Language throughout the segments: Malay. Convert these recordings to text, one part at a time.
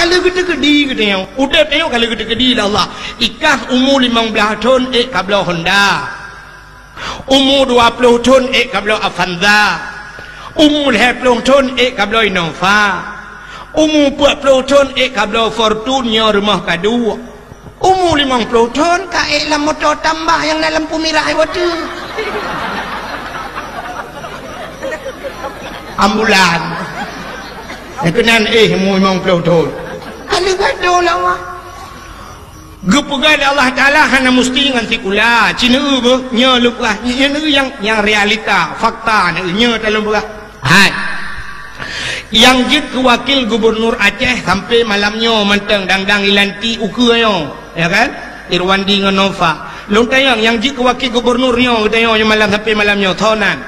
kalau gede-gede katanya. Udah tengok kalau gede-gede lah Allah. Ikah umur 15 tahun kabla Honda. Umur 20 tahun kabla Avanza. Umur 20 tahun kabla Innova. Umur 40 tahun kabla Fortuner rumah kadu. Umur 50 tahun lah motor tambah yang dalam lampu merah waktu. Ambulan. Kenan umur 50 tahun. Kalau gaduh lah Allah. Gepegan Allah Ta'ala hanya mesti dengan sikula. Cina nya lupa. Nya yang realita, fakta nya dalam berah. Hai. Yang jid ke wakil gubernur Aceh sampai malamnya menteng dangdang ilanti ukurnya, ya kan? Irwandi dengan Nova. Long tayang yang jid ke wakil gubernurnya tayang malam sampai malamnya thonan.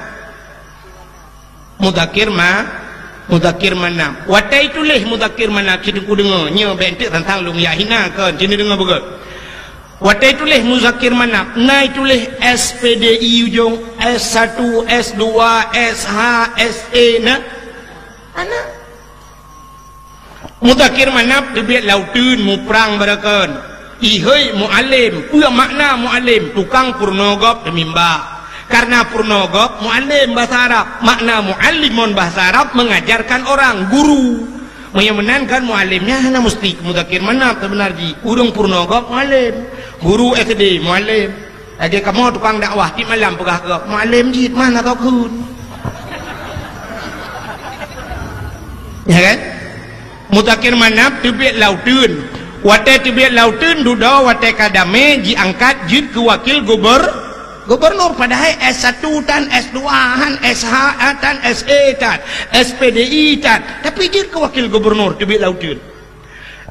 Mudakir mana? Watai tulis mudakir mana kita ku dengar nya bentik tentang lung ya hina kan sini dengar betul. Watai tulis mudakir mana? Nai tulis SPDI ujung S1, S2, SH, SE na. Ana mudakir mana debiat lautun mu perang barakan. Ihoi muallim, pua makna muallim tukang purnogop demimba. Karena purnogop muallim bahasa Arab, makna muallimun bahasa Arab mengajarkan orang, guru. Menyenangkan muallimnya hanya mesti mudakir mana benar ji. Urung purnogop muallim, guru SD muallim. Lagi kamu tukang dakwah di malam pegah ke muallim ji mana kau kun? Ya kan? Mudakir mana tebiat lautun. Watai tebiat lautun duda watai kadame diangkat jid ke wakil gubernur padahal S1 tan S2 tan SH tan SE tan SPDI tan tapi jid ke wakil gubernur tebiat lautun.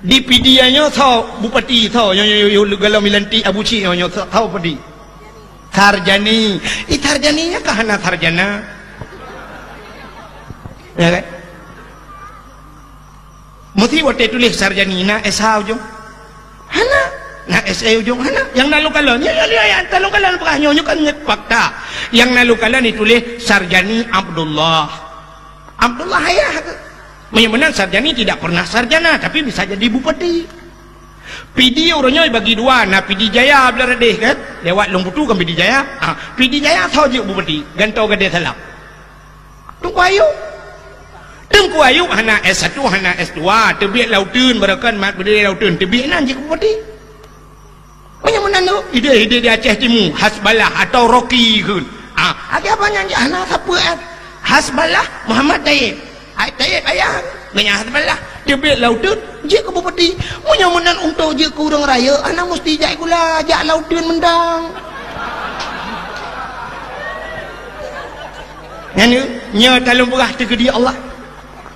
Di pidianya tahu bupati tahu yang galau milanti Abu Ci yang tahu padi. Sarjani. Sarjaninya kahana sarjana. Ya kan? Mesti waktu tulis sarjani na SH ujung hana na SE ujung hana yang nalukalan ya talukalan pekahnya kan fakta yang nalukalan ditulis sarjani Abdullah ayah menyebutkan sarjani tidak pernah sarjana tapi bisa jadi bupati. PD orangnya bagi dua. Nah PD Jaya belar deh kan lewat Lomputu kan PD Jaya. PD Jaya tahu je bupati gantau gede salap Tengku Ayub hana S1 hana S2 tebiat lautun barakan mat berdiri lautun tebiat nanti bupati. Banyak menandu ide di Aceh Timur Hasbalah atau Rocky kun. Ada apa nyanyi hana siapa Hasbalah Muhammad Tayyib ayah banyak Hasbalah tebiat lautun je ke bupati. Banyak menan untuk je ke urang raya hana mesti jak gula jak lautun mendang. Nya dalam berah tegedi Allah.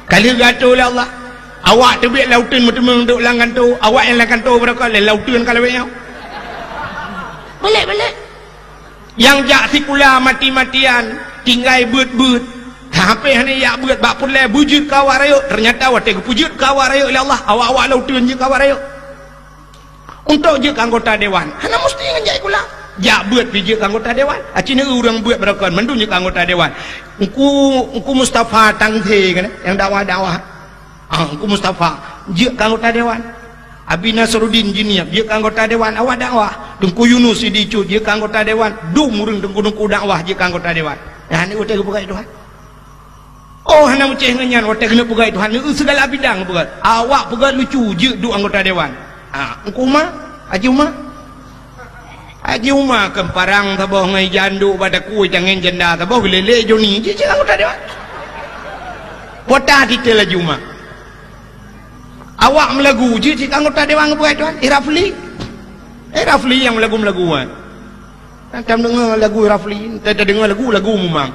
Kalau gato oleh Allah, awak tebiat lautun bertemu untuk langgan tu, awak yang langgan tu berapa le lautun kalau bayar. Balik. Yang jak sikula mati-matian, tinggal but. Sampai hari yak but bak pulai bujud kawak rayuk, ternyata awak tega pujud kawak rayuk oleh Allah, awak lautun je kawak rayuk. Untuk je anggota dewan, hana mesti ngajak kula. Jak buat pijak anggota dewan. Cina orang buat berakon mendun je anggota dewan. Engku Mustafa Tangte kan yang dakwah. Engku Mustafa je anggota dewan. Abi Nasruddin Jiniab je anggota dewan awak dakwah. Tengku Yunus Sidicu je anggota dewan. Murung tengku dakwah je anggota dewan. Ya ni utai bukai Tuhan. Oh hana muceh nganyan utai kena bukai Tuhan. Segala bidang bukai. Awak bukai lucu je anggota dewan. Engku mah Haji Umar. Haji Umar kemparang taboh ngai jandu pada kui jangan jenda taboh lele joni je anggota dewan. Wata detail Haji Umar. Awak melagu je anggota dewan buat tuan. Rafli yang melagu-melaguan. Tam dengar lagu Rafli, tak dengar lagu Mumang.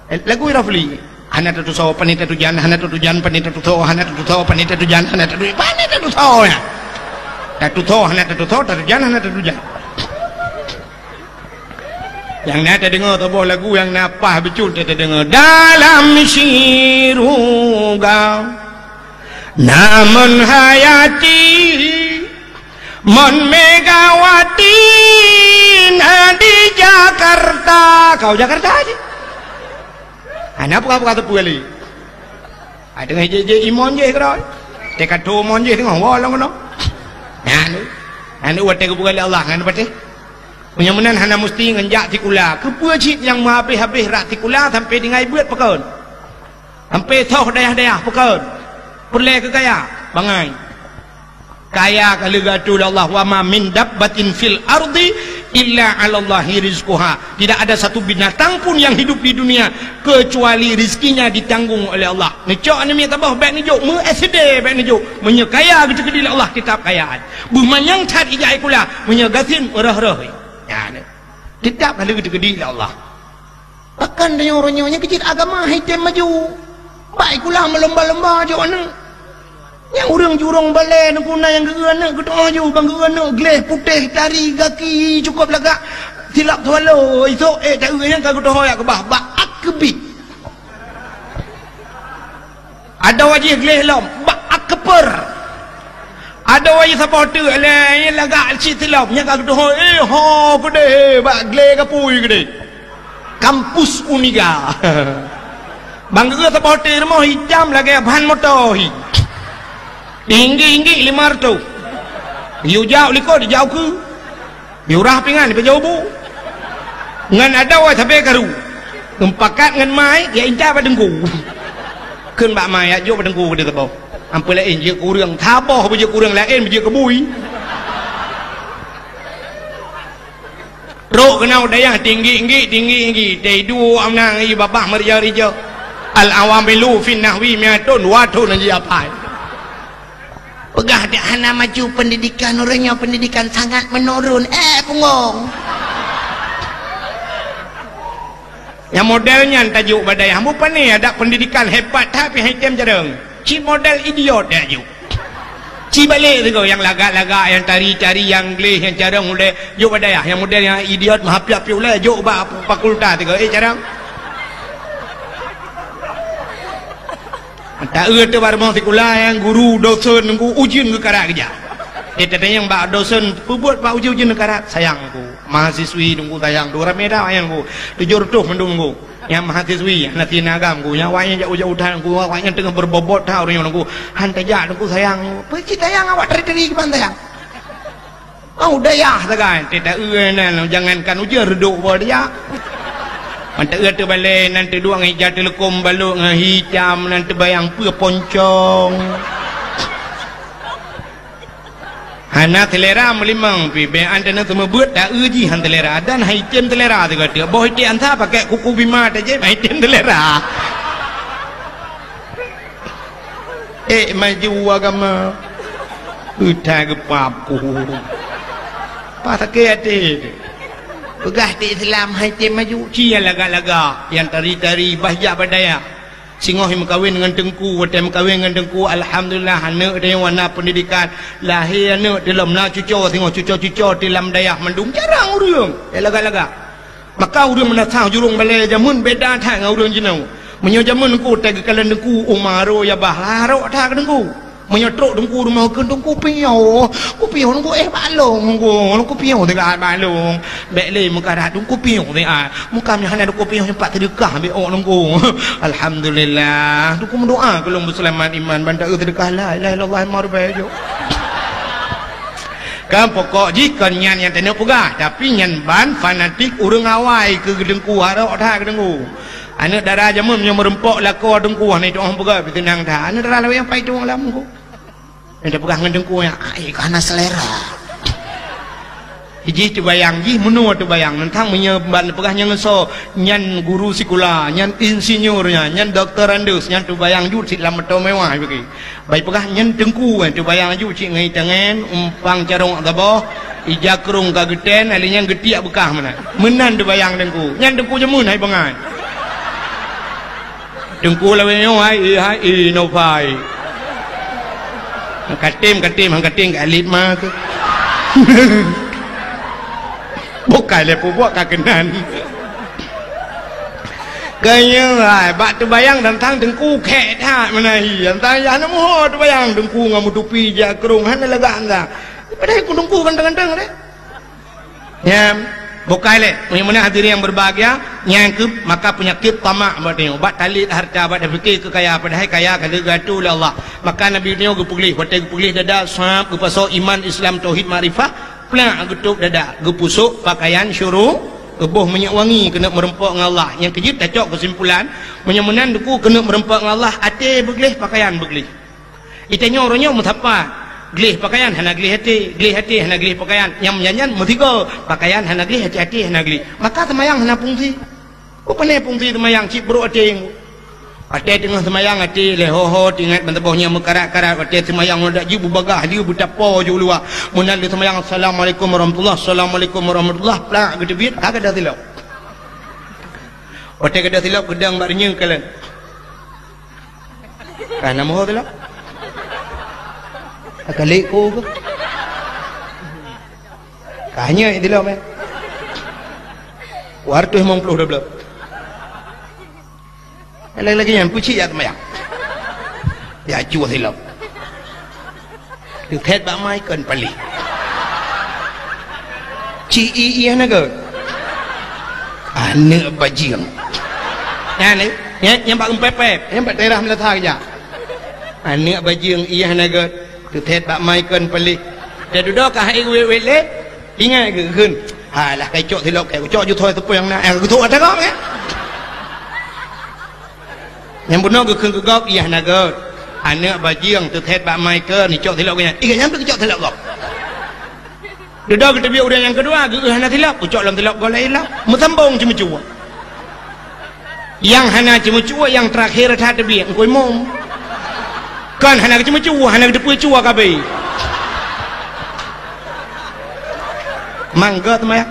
Lagu Rafli. Hana tu saw panita tu jan, hana tu jan panita tu saw, hana tu saw panita tu jan, hana tu panita tu saw ya. Tu saw hana tu saw, tu jan hana tu jan. Yang nak dengar tu lagu yang napah betul kita dengar dalam siruga namun hayati mon Megawati di Jakarta. Kau Jakarta aja anak apa kata puali ada ngaji je imon je keroi Teka tu monje tengok walong no. Anu wate ke bukan Allah kan pate. Menyamunan hana mesti ngenjak tikula. Kepua cip yang habis-habis rak tikula sampai dingai buat pekon. Sampai toh dayah-dayah pekon. Perle ke kaya bangai. Kaya kalau gatu Allah wa ma min dabbatin fil ardi illa 'ala Allahi rizquha. Tidak ada satu binatang pun yang hidup di dunia kecuali rizkinya ditanggung oleh Allah. Necok ni mi tabah baik ni jok mu SD baik ni jok. Menye kaya gede-gede Allah kitab kayaan. Bumanyang tat ijai kula menye gasin urah-urah. Ya ni. Kitab kalau gede-gede Allah. Akan dia orangnya kecil agama hitam maju. Baik kula melomba-lomba jok ni. Yang urang jurong balai nak guna yang gerana ke doa je bang gerana geles putih tari kaki cukup lagak silap tualo esok tak yang kau doa ya ke bah bak akbit ada wajib geles lom bak akper ada wajib supporter le lagak si silap yang kau doa ho gede bak geles kapui gede kampus Uniga bang gerana supporter mau hitam lagi bahan motor tinggi 500 you jauh liko di jauh ke you rah pingan di jauh bu ngan ada wai sampai karu tempakat ngan mai ya inca pada dengku keun bak mai ya jo pada dengku dia kata ampun lain je kurang thaboh je kurang lain je kebui rok kenau dayah tinggi dai dua amnang i babah marja al awamilu fin nahwi miatun watun je apa pegah dia hana maju pendidikan orangnya pendidikan sangat menurun pengong yang modelnya tajuk badai hambu pani ada pendidikan hebat tapi hitam jarang ci model idiot dia ju ci balik tu yang lagak-lagak yang tari-tari yang gleh yang jarang oleh juk badai yang model yang idiot mahapiap oleh juk ba fakultas tu jarang tak tu baru mau sekolah yang guru dosen aku ujian ke karak kerja. Tetapi yang bak dosen buat bak ujian ke karak sayang aku. Mahasiswi nunggu sayang dua ramai dah yang aku. Tujur tuh mendunggu. Yang mahasiswi nanti nagam aku. Yang wayang jauh-jauh dah aku. Wayang tengah berbobot dah orang yang aku. Hantar jak aku sayang. Pergi sayang awak teri-teri ke pantai sayang. Oh daya sekarang. Tetapi jangankan ujian reduk buat dia. Mantap tu balik nanti dua hijau telekom baluk dengan hitam nanti bayang pua poncong. Hana telera melimang pi be anda nak semua buat tak uji han telera dan hitam telera tu kata. Boh hitam anta pakai kuku bima aja hitam telera. Maju agama. Udah kepapku. Pakai hati. Pegah di Islam hitam maju cia laga-laga yang tari-tari bahjak badaya singoh yang kawin dengan tengku watem kawin dengan tengku alhamdulillah anak dia warna pendidikan lahir anak dalam nak cucu tengok cucu dalam dayah mendung jarang urang laga-laga maka urang menasah jurung balai jamun beda tak dengan urang jenau menyo jamun ku tag kalan tengku umaro ya bahlaro tak tengku menyotrok dengku rumah ke dengku piau ku piau dengku balong ku piau dekat balong bek le muka dah dengku piau dia muka nya hana dengku piau sempat sedekah ambil ok dengku alhamdulillah dengku mendoa kalau berselamat iman bandak sedekah la ilaha illallah marbajo kan pokok jika nyan yang tanya pegah tapi nyan ban fanatik urang awai ke dengku harok dah ke dengku anak darah jamun yang merempok lako dengku ni tu orang pegah tenang dah anak darah lawan yang pai tu orang lamku dia pegang dengan dengku yang karena selera hiji tu bayang ji menua tu bayang nentang menyeban pegahnya ngeso nyan guru sekolah nyan insinyurnya nyan doktor andus nyan tu bayang ju si lam to mewah bagi baik pegah nyan dengku tu bayang ju cik ngai tangan umpang carong tabah ija kerung kageten alinya getiak bekah mana menan tu bayang dengku nyan dengku jemun hai bangai dengku lawan yo hai no pai katim ke alit mah ke bukan lepo buat kakenan kaya lah bak tu bayang tentang dengku kek tak menahi tentang ya namu tu bayang dengku ngamu tupi jak kerung hana lega anda padahal ku dengku ganteng-ganteng deh ya bukan le mana hadirin yang berbahagia nyangkep maka penyakit tamak batnya obat talit harta bat fikir kekayaan padahal kaya kada gatu oleh Allah maka Nabi tengok gepulih hotel gepulih dada sahab gepasok iman Islam tauhid makrifah pelak getuk dada gepusuk pakaian syuruh kebuh minyak wangi kena merempak dengan Allah yang kejut tacok kesimpulan menyemenan duku kena merempak dengan Allah hati beglih pakaian beglih itanya orangnya mutapa gelih pakaian hana gelih hati hana gelih pakaian yang menyanyian mutiga pakaian hana gelih hati hana gelih maka temayang hana fungsi pandai fungsi temayang cip bro hati tengah temayang hati leho tingat bentebohnya mekarat-karat hati temayang nak jibu bagah dia betapa je luar munal dia temayang assalamualaikum warahmatullahi plak gede bit kagak ada tilap hati kada tilap gedang barunya kalian kan nama tilap kali ko ke kanya itu lah men wartu 50 dah lagi yang puci ya temayang ya cuah silap tu thet bak mai kan pali ci iya naga ane bajiang ni yang bak empep yang bak daerah melatah aja ane bajiang iya naga tu thet bak mai kan pali dia duduk kah ai we le ingat ke kun halah kai cok silap kai cok ju thoi tu yang na aku tu ada kau yang benar ke kun ke gok iya naga ane bajiang tu thet bak mai kan ni cok silap nya ikan yang tu cok silap gok duduk ke tepi udah yang kedua ke hana silap cok dalam silap gok lain lah mutambong cuma cuwa yang hana cuma cuwa yang terakhir tak tepi engkau mom kan hana cuma cuwa hana depu cuwa kabe mangga teman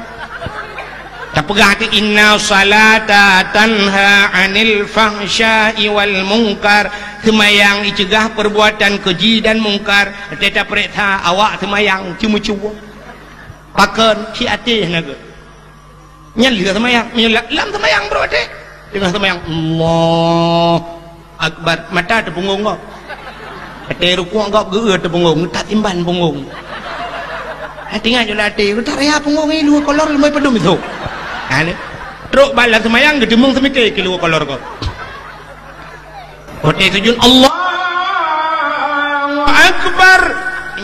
tak pegah hati inna salata tanha anil fahsya'i wal munkar temayang icegah perbuatan keji dan mungkar tetap perintah awak temayang cuma cuwa pakan si ati naga nyalira temayang lam temayang bro dek tengah temayang Allah akbar mata terpunggung kau hati rukuk kau geut terpunggung tak timban punggung hati ngaj lah hati tak raya punggung ini luar kolor lemai pedum itu ane truk balik temayang gedemung semikir ke luar kolor kau hati sujud Allahu akbar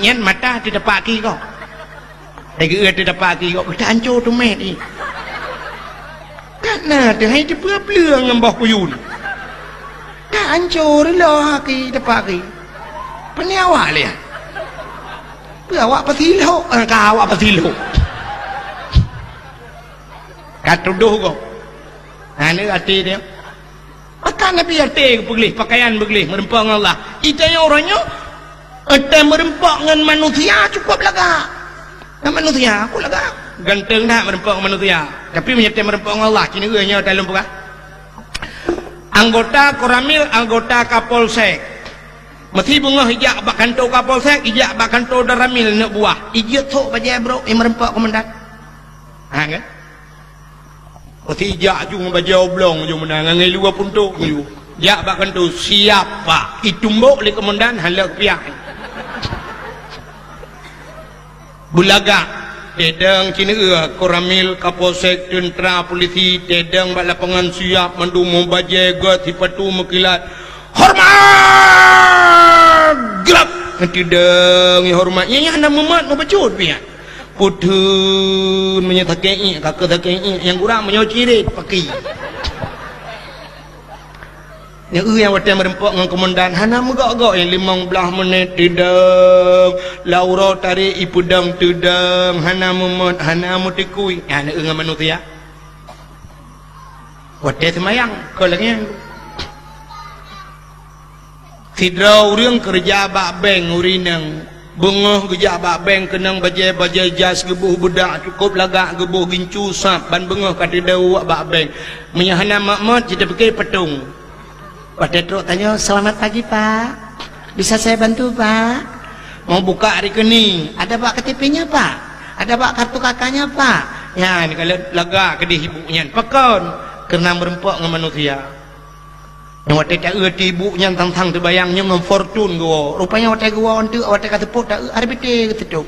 nyen mata tidak paki kau geut tidak paki kau kita hancur tu met ni karena dia hai dia ngembah puyun tak hancur lah haki tidak paki peniawak lihat awak patilo awak patilo katuduh kau ini hati dia maka Nabi hati beglih pakaian beglih merempak dengan Allah itanya orangnya ada merempak dengan manusia cukup laga dengan manusia aku laga ganteng dah merempak dengan manusia tapi menyertai merempak dengan Allah kini gue dalam buka anggota Koramil anggota Kapolsek mesti bunga hijak bak kantor Kapolsek hijak bak kantor Daramil nak buah hijak tok bajai bro yang merempak komandan ha kan mesti hijak ju bajai oblong ju menang ngai luar puntuk ju jak bak kantor siap pak itumbuk le komandan halak piak bulaga tedang Cina Koramil Kapolsek tentera polisi tedang bak lapangan siap mandu membajai gat sipatu mekilat hormat gelap tidak hormatnya yang anda memat mau bacut punya putun menyatakan kakak yang kurang menyocirit pakai yang waktu merempak dengan komandan hana megak-gak yang 15 menit tidak laura tarik ipudang tidak hana memat hana mutikui nak dengan manusia waktu semayang kalau lagi Tidrau ring kerja bak bank urinang bengah kerja bak bank kenang bajai jas gebuh bedak cukup lagak gebuh gincu sap ban bengah kata dau bak bank menyahana makmud kita fikir petung pada truk tanya selamat pagi pak bisa saya bantu pak mau buka rekening ada pak KTP-nya pak ada pak kartu kakaknya pak ya ini kalau lagak kedih ibunya pakon kena merempak dengan manusia yang waktu tak erti ibunya tang-tang terbayangnya dengan fortune gua rupanya waktu gua untuk waktu kata pot tak arbiter ketuk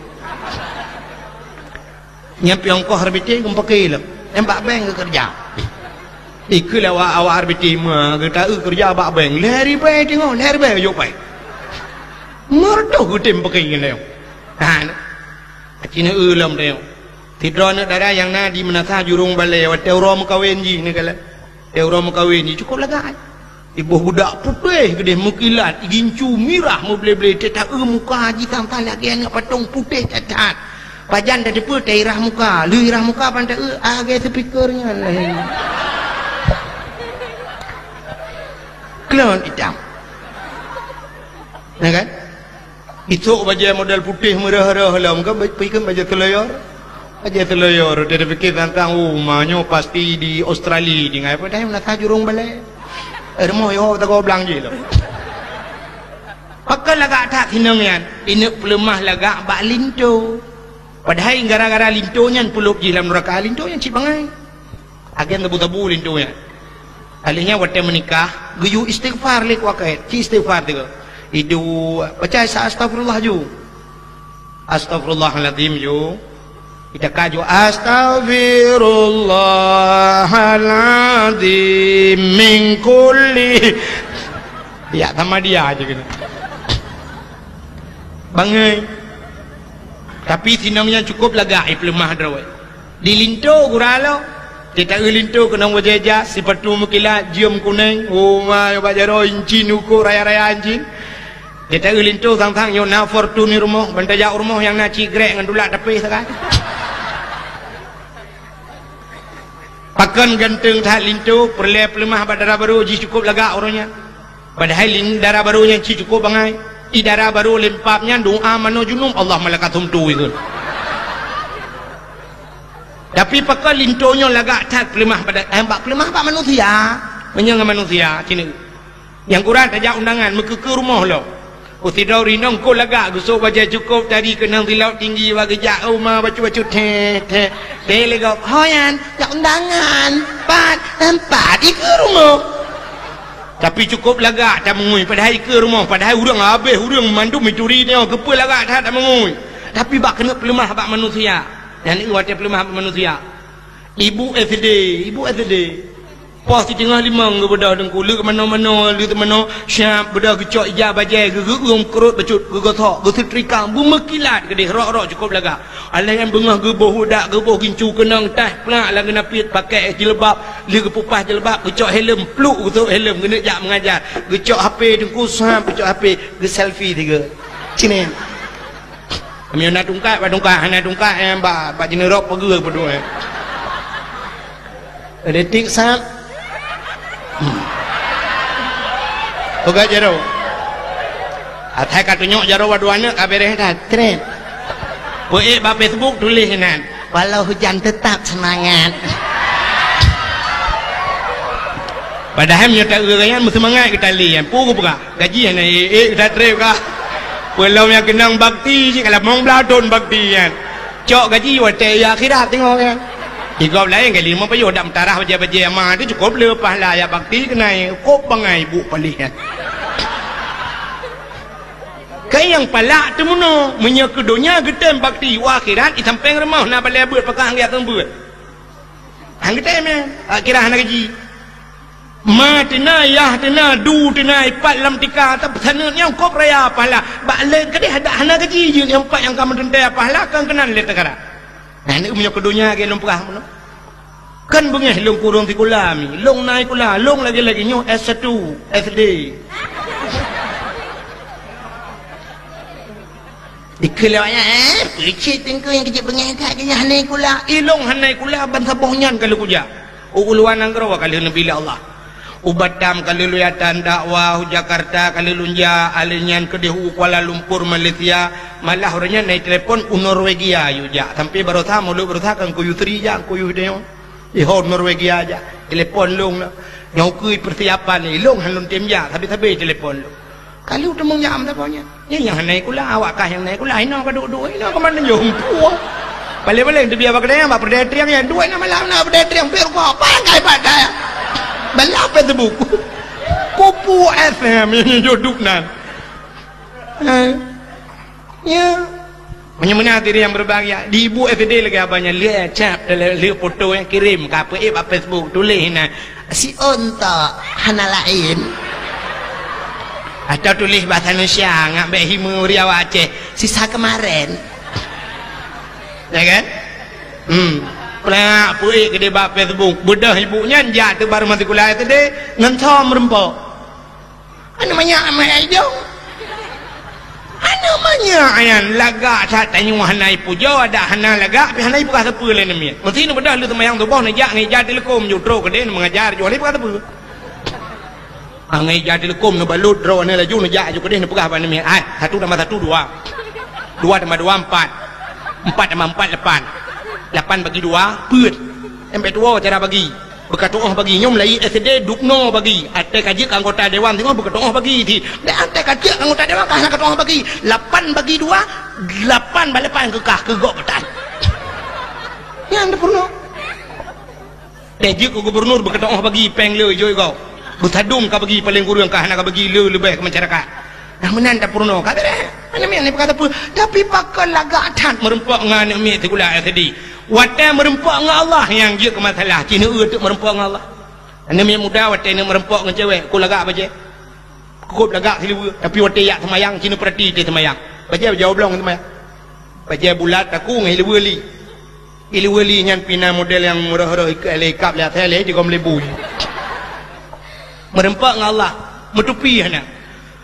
nyampe ongkos arbiti pakai lah embak bank ke kerja ikulah awak arbiti mah kita kerja bak bank lari bank tengok lari bank yuk baik merdu kita pakai ni lah cina ulam dia tidron darah yang na di menasa jurung balai wa teurom kawin ji ni kala teurom kawin ji cukup lagai ibu budak putih gede mukilat gincu mirah mu bele-bele tetak muka haji tang-tang lagi anak patung putih cacat pajan dah depa daerah muka lu irah muka pandai agak speakernya lah klon hitam nah kan itu baja model putih merah-merah lah muka pikir baja telayar dia fikir tentang rumahnya pasti di Australia di ngai pada menata jurung balai rumah yo tak kau belang je lah pakal lagak tak hinangan ini pelemah lagak bak linto padahal gara-gara lintonya puluh je dalam neraka lintonya cik bangai agen tabu-tabu lintonya alihnya waktu menikah guyu istighfar lek wakai ci istighfar tu itu baca astagfirullah ju astagfirullahaladzim ju kita kaju astaghfirullahaladzim min kulli ya sama dia aja gitu bangai tapi sinangnya cukup lagak lemah drawai di linto guralo kita linto kena wajaja sipatu mukilat jium kuning ma bajaro incin ukur raya-raya anjing kita linto tang-tang yo na fortune rumah bantaja rumah yang na cigrek ngan dulak tepi sekarang pakan ganteng tak lintu perle pelemah darah baru ji cukup lagak orangnya padahal darah barunya ji cukup bangai darah baru lempapnya doa mano junum Allah malakatum tu itu tapi pakan lintunya lagak tak pelemah pada pelemah pak manusia menyang manusia sini yang kurang tajak undangan muka ke rumah lo Utidau rinong ko lagak gusuk baca cukup tadi kenang tilaut tinggi bagi jak rumah baca-baca teh legok hoyan jak undangan 4 ke rumah tapi cukup lagak tak mengui padahal ke rumah padahal urang habis urang mandu mituri dia kepa lagak tak mengui tapi bak kena pelemah bak manusia dan ini wadah pelemah bak manusia ibu SD pas di tengah limang ke bedah dengku lu ke mana-mana lu ke mana syap bedah kecok ijab bajai gegum kerut becut gegotok gesetrikang bumekilat gede rok-rok cukup laga alai yang bengah geboh budak geboh gincu kenang tah pelak lah kena piet pakai jilbab lu ke pupah jilbab kecok helm pluk gitu helm kena jak mengajar kecok HP dengku sahab kecok HP ke selfie tiga sini kami nak tungkat yang bak jenerok pegel berdua detik sahab Oga jaro. Atai katunyok jaro waduana kabereh dah tren. Poe ba Facebook tulis nan. Walau hujan tetap semangat. Padahal nyo tak gerayan semangat kita lian. Pugu pega. Gaji na kita trip ka. Pulau yang kenang bakti je kalau mong bladon bakti kan. Cok gaji wate ya akhirat tengok kan. Jika lain kali mau pergi dak mentarah baca-baca amal tu cukup lepas lah ya bakti kenai kop bangai bu palihan. Kai yang palak tu mono menye kedonya getem bakti wa akhirat i sampeng remah na balai beut pakang dia tembut. Hang getem akhirat na gaji. Ma tena yah tena du tena ipat lam tika tak sana yang kop raya pala bak le kedeh ada hana gaji je yang empat yang kamu tentai pala kan kenan le tegara. Nah ini punya kedunya ke long perah mana? Kan bengeh long kurung ti kulami, long naik kula, long lagi nyo S1, SD. Dikelawanya licit tengku yang kecil bengeh tak ke hanai kula. Ilong hanai kula ban sabohnyan kalau kuja. Uluan anggrawa kali nabi Allah. Ubatam kali luyatan dakwah Jakarta kali lunja alinyan kedehu Kuala Lumpur Malaysia malah orangnya naik telepon Norwegia yuja sampai barotha mulu barotha kan kuyu tri ja kuyu deo ihor Norwegia aja telepon long nyau kui persiapan ni long halun timja tapi telepon long kali udah mau nyam tak punya ni yang naik kula awak kah yang naik kula ino ka duk ino ka man nyum puo balik-balik tu biar bakdaya ba predatriang yang dua na malam na predatriang per ko pakai badai balap itu buku Kupu FM yang duduk nan ya Mana tadi yang berbahagia di ibu SD lagi abangnya lihat cap lihat foto yang kirim ke apa Facebook tulis nah si onta hana lain atau tulis bahasa Indonesia ngambil himu Riau Aceh sisa kemarin ya kan pelak puik ke dia Facebook bedah ibunya jatuh baru mati kuliah tadi ngentom merempok namanya amai dong namanya ayan lagak catanya hanai pujo ada hana lagak tapi hanai bukan apa lain namanya mesti ni bedah lu temayang tu bawah nejak ngejak telekom jutro ke dia mengajar jual ni bukan apa ngejak telekom nu balut draw ni laju nejak juga dia ni bukan apa namanya satu tambah satu dua tambah dua empat tambah empat lapan bagi dua put sampai tua cara bagi berkata oh bagi nyom lai SD dukno bagi ate kaji anggota dewan tengok berkata oh bagi ti ate kaji anggota dewan kah kata oh bagi 8 bagi 2 8 balik pan kekah kegok betan yang purno kaji gubernur berkata oh bagi peng le joi kau bertadum ka bagi paling kurang kah nak bagi le lebih ke masyarakat nah menan tak purno kata mana ni berkata pun tapi pakal lagak tat merempok ngan mi tikula SD wadah merempok dengan Allah yang dia ke masalah cina untuk merempok dengan Allah anda punya muda wadah ni merempok dengan cewek aku lagak baca kukup lagak sila tapi wadah yak semayang cina perhati dia semayang baca jawab belum semayang baca bulat aku dengan ilu wali yang pina model yang murah-murah ikap lihat saya lihat juga melebu merempok dengan Allah metupi anak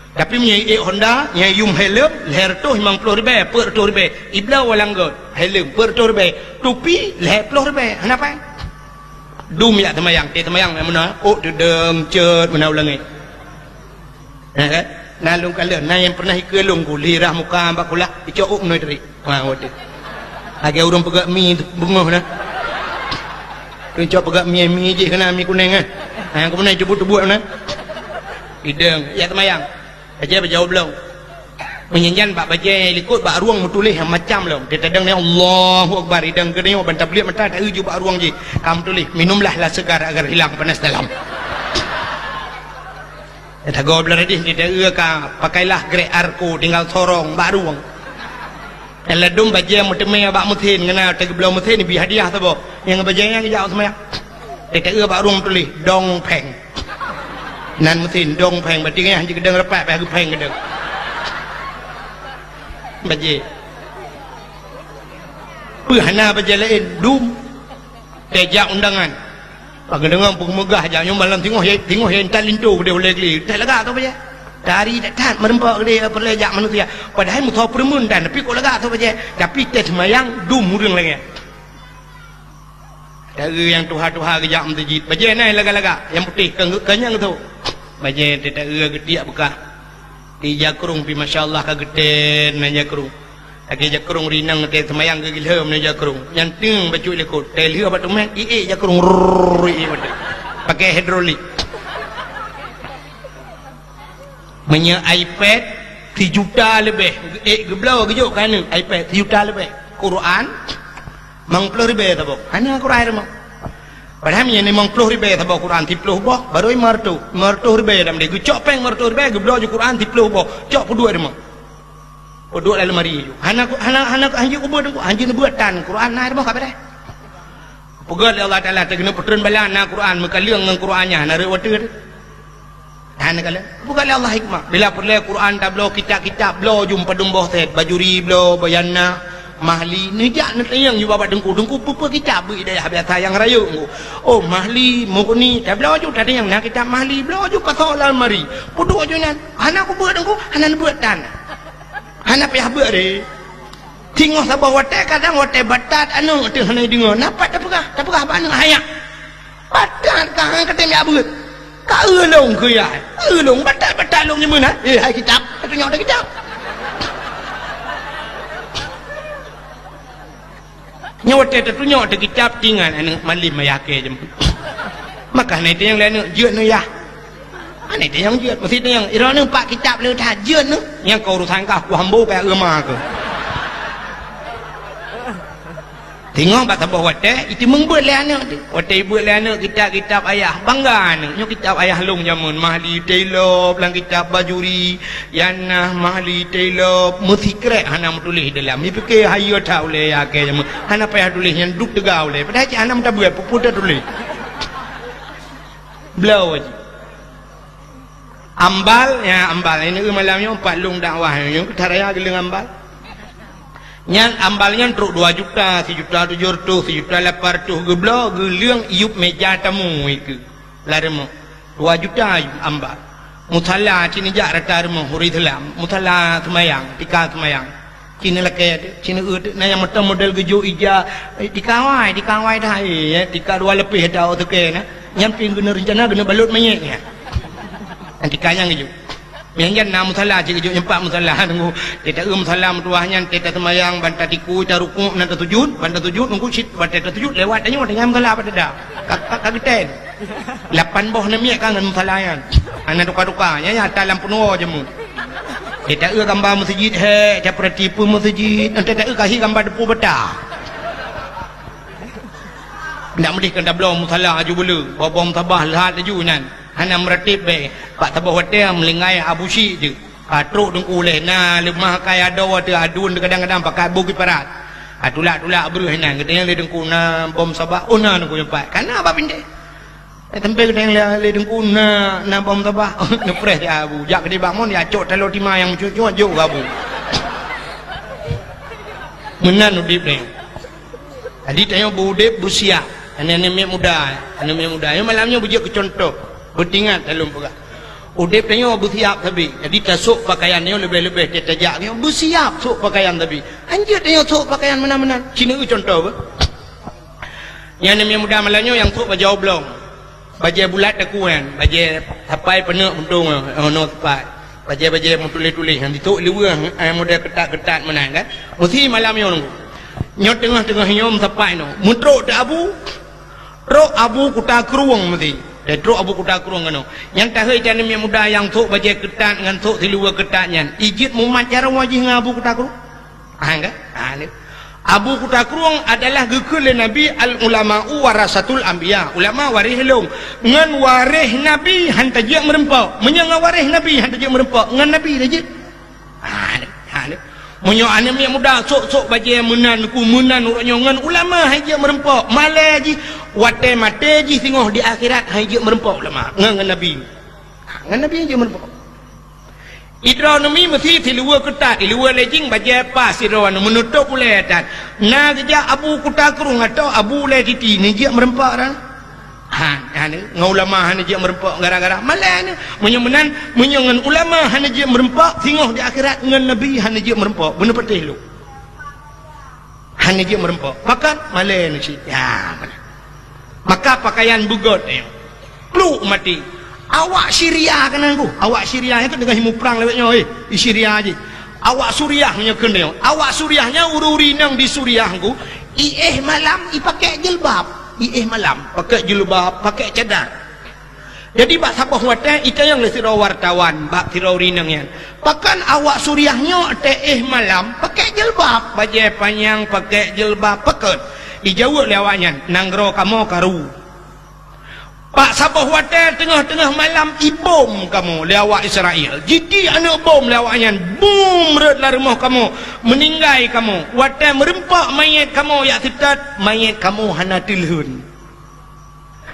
tapi punya Honda yang yum helm leher tu memang $50,000 per $20,000 iblau walanggot helm per $20,000 tupi leher $10,000 kenapa dum ya temayang mana oh dedem cet mana ulangi kan nalung kalian nah yang pernah ikelung ku lirah muka ambak kula dicok noi dari waduh agak urang pegak mi bungoh nah tuncok pegak mi je kena mi kuning yang kemudian cubut-cubut nah ideng ya temayang baca jawab belum menyanyian bak baca likut bak ruang menulis yang macam belum dia tadang ni Allahu Akbar idang ke ni bantah beliau mata tak uju bak ruang je kamu tulis minumlah lah segar agar hilang panas dalam dia jawab belah dia dia ka pakailah grey arko tinggal sorong bak ruang yang ledum baca mutemai bak mutin kena tak belum mutin ni bi hadiah tu bo yang baca yang jauh semua dia bak ruang tulis dong peng nan mesin dong peng berarti kan hanya gedeng repat bagi peng gedeng baje pehana baje lain dum tejak undangan bagi dengar pemegah aja nyom malam tengok yang talintu dia boleh geli tak lega tu baje dari tak merempok dia perlejak manusia padahal musuh permun dan tapi kok lega tu baje tapi tes semayang dum murung lagi dari yang tuha-tuha kejap mentajid baje naik lega-lega yang putih kenyang tu baje tidak gede buka di jakrung pi masyaallah ka gede na jakrung lagi jakrung rinang te semayang ke gilham na jakrung yang ting baju lekut te liu batu mek jakrung pakai hidrolik punya iPad 3 juta lebih geblau gejuk kan iPad 3 juta lebih Quran mang $10,000 tu ana Quran mah padahal ni memang $10,000 tabak Quran tiploh boh baru $10,000 dalam dia cok peng $10,000 geblau je Quran tiploh boh cok pedua dia mah pedua dalam mari hana anjing kubur tu anjing buatan Quran nah boh kabar dah pegat Allah Taala tegena petren balana Quran mekaliang dengan Qurannya nare water hana kala bukan Allah hikmah bila perle Quran tablo kitab blo jumpa dumboh set bajuri blo bayana mahli nejak nak tayang juga bapak dengku pupa kitab ida biasa yang raya oh mahli mukni tak belajar juga ada yang nak kitab mahli belajar pasolan mari puduk jonan anak aku buat dengku anak buat tan anak payah buat deh tinggal sabah watai kadang watai batat anu tu hana dengar napak tak pegah apa anu hayak batat kang kata mi abut ka eulong ke ya eulong batat long nyemuna hai kitab tunjuk ada kitab nyawat tu tunjuk ada kitab tinggal anak malim mayake je maka ni yang lain jeut nu ya ani tu yang jeut mesti tu yang ira nu pak kitab le tha jeut nu yang kau urusan kau hambo pe agama ke tengok bak tabah watai itu membuat le anak tu watai buat le anak kitab ayah bangga anak nyo kitab ayah long jamun Mahli Taylor belang kitab Bajuri Yanah Mahli Taylor mesti krek hana tulis dalam ni fikir hayo tak boleh ya ke jamun hana payah tulis yang duk tegau le padahal hana tak buat pupuda tulis belau aja ambal ya ambal ini malamnya 4 long dakwah nyo ketaraya geleng ambal nyan ambalnya truk 2 juta, 1 juta 700, 1 juta 800 geblo geliang iup meja tamu iku. Laremo 2 juta ambal. Musalla cini jak rata remo huri dalam. Musalla semayang, tika semayang. Cini leke, cini na yang mata model gejo ija dikawai dah ya, tika 2 lebih dah otoke na. Nyampi guna rencana guna balut mayatnya. Nanti kanyang gejo. Yang jangan musalla jika nyempak musalla nunggu kita musalla mutuahnya kita semayang banta tiku taruku nanti sujud banta sujud nunggu sit banta sujud lewat tanya dengan musalla pada dah kagiten 8 boh namiak kangen musallayan anak duka-dukanya ya dalam penuh jemu kita gambar masjid he capra tipu masjid nanti kita kasih gambar depu betah ndak mesti kena belum musalla aju bulu bobong tabah lahat aju nan hana meratib be pak tabah hotel melingai abusi je truk dengku leh na lemah kaya ada tu adun kadang-kadang pakai bugi parat tulak abruh nan katanya le dengku na bom sabah ona dengku empat kana apa pinde tempe katanya le dengku na bom sabah ngepres dia abu jak gede bangun dia acok telur timah yang cucu jauh abu menan udip ni tadi tanya budip busia anak muda yang malamnya bujak ke contoh bertingat dalam pegak udip tanya bersiap tapi jadi tasuk pakaiannya lebih-lebih dia tajak dia bersiap sok pakaian tapi anjir tanya sok pakaian mana-mana Cina contoh apa yang namanya muda malamnya yang sok baju oblong baju bulat dakuan baju sapai penuh untung no sapai baju mutulis-tulis yang dituk liwang model ketat-ketat menang kan mesti malamnya nunggu nyot tengah-tengah nyom sapai no mutruk dak abu kuta keruang mesti truk abu kuda kurung kano yang tahu jangan yang muda yang tok baca ketat dengan tok siluwa ketatnya ijit mumat cara wajih dengan abu kuda kurung enggak abu kuda kurung adalah gekul nabi al ulama'u warasatul anbiya ulama waris long ngan waris nabi hantar je merempok menyang waris nabi hantar je merempok ngan nabi saja munyo anem yang muda sok baca menan ngan ulama haja merempok malah ji wate mate ji singoh di akhirat haja merempok ulama ngan nabi haja merempok idronomi mesti silua ketat silua lejing baca pas idrono menutup ulatan na geja abu kuta kurung atau abu le titi ni je merempok ran ulama hanya je merempok gara-gara malah ni menyangan ulama hanya je merempok singoh di akhirat dengan nabi hanya je merempok benar patih lu hanya je merempok makan malah ni ya maka pakaian bugot peluk mati awak Syria kan aku awak Syria itu dengan himu perang lewatnya di Syria aja awak Suriah punya kena awak Suriahnya uri-uri nang di Suriah aku malam pakai jilbab malam pakai jilbab pakai cadar jadi bak sabah watai itu yang lesira wartawan bak tirau rinang yan pakan awak Suriahnya malam pakai jilbab baju panjang pakai jilbab pakai dijawab lewatnya nanggro kamu karu pak sabah watai tengah-tengah malam ibom kamu lewat Israel jadi anak bom lewatnya boom redlah rumah kamu meninggai kamu watai merempak mayat kamu ya sitat mayat kamu hana tilhun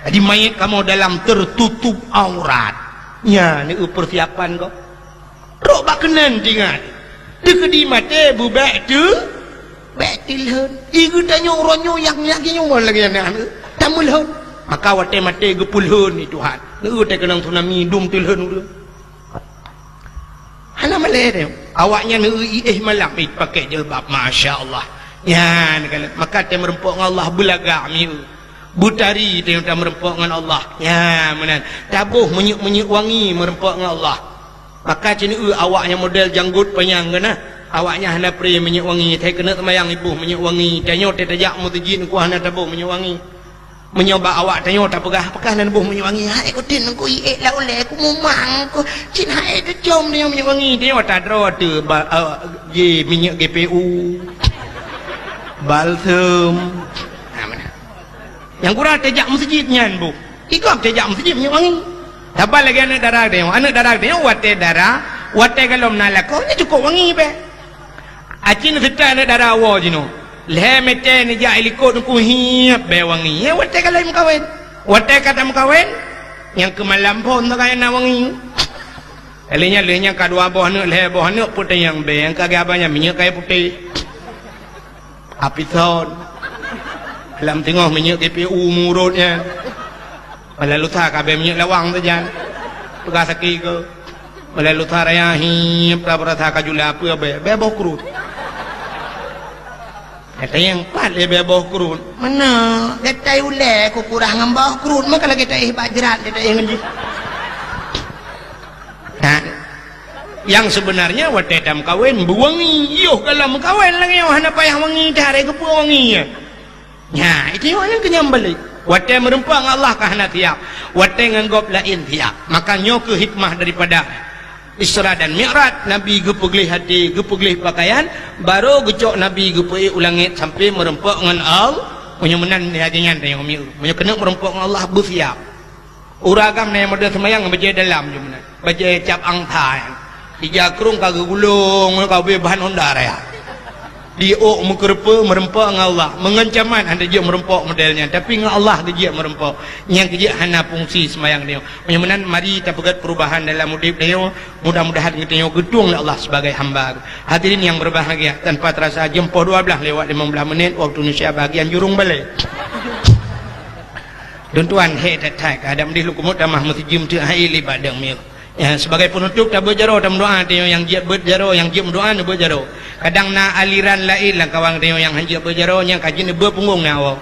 jadi mayat kamu dalam tertutup aurat ya ni persiapan kau rok bak kenan tinggal dekedi mate bubak tu bak tilhun igu tanya oronyo yang lagi anak tamulhun maka wate mate gepulhun ni Tuhan lu te kenang tsunami dum tilhun dulu hana malere awaknya nu malam pakai jilbab masya-Allah ya maka te merempok dengan Allah belaga mi butari te merempok dengan Allah ya menan tabuh menyuk wangi merempok dengan Allah maka cini awaknya model janggut panjang kana awaknya hana pre menyuk wangi te kena semayang ibu menyuk wangi tanyo te tajak mutajin ku hana tabuh menyuk wangi menyoba awak tanya tak pegah dan buh menyewangi hai kutin aku lah oleh aku mumang aku cin hai tu jom dia menyewangi dia tak ada tu minyak GPU balsem mana yang kurang tejak masjidnya bu ikut tejak masjidnya wangi tambah lagi anak darah dia wate darah wate kalau menalak ni cukup wangi be acin kita anak darah awal jino leh mete ni jahil ikut ku hiap be wangi ya wate kalau kawin wate kata kawin yang kemalam pun tak kaya nak wangi lehnya kedua bawah ni putih yang be yang kagak abangnya minyak kayak putih api tahun dalam tengah minyak KPU murutnya malah lutar kabeh minyak lawang tu jan tugas sakit ke malah lutar raya hip berata kajula apa beboh kurut kata yang pat le beboh kurut mana kata ule ku kurang ngambah kurut maka lagi tak bajrat dia tak ngeji nah yang sebenarnya wate dam kawin buwangi yuh kalau kawin lagi yang hana payah wangi dah rega pu wangi nya itu yang kenyam balik wate merempang Allah ka hana tiap wate nganggop lain tiap makanya ke hikmah daripada Isra dan Mi'raj Nabi gepeglih hati gepeglih pakaian baru gecok Nabi gepei ulangit sampai merempok dengan Allah punya menan dia jangan tengok mi punya kena merempok dengan Allah bersiap uragam yang model semayang baca dalam je menan baca cap angtai tiga kerung kagak gulung kau bahan ondar ya diok mukerpa merempok dengan Allah mengancaman anda dia merempok modelnya tapi dengan Allah dia merempok yang dia hana fungsi semayang dia menyamanan mari kita pegat perubahan dalam hidup dia mudah-mudahan kita gedung Allah sebagai hamba hadirin yang berbahagia tanpa terasa jam 12 lewat 15 menit waktu Indonesia bahagian jurung balik dan tuan head ada mendih lukumut damah mesti jim tu hai libadang mil ya, sebagai penutup tak berjaro tak berdoa tengok yang jiat berjaro yang jiat berdoa ni berjaro kadang na aliran lain lah kawan tengok yang jiat berjaro yang kajian berpunggung na awak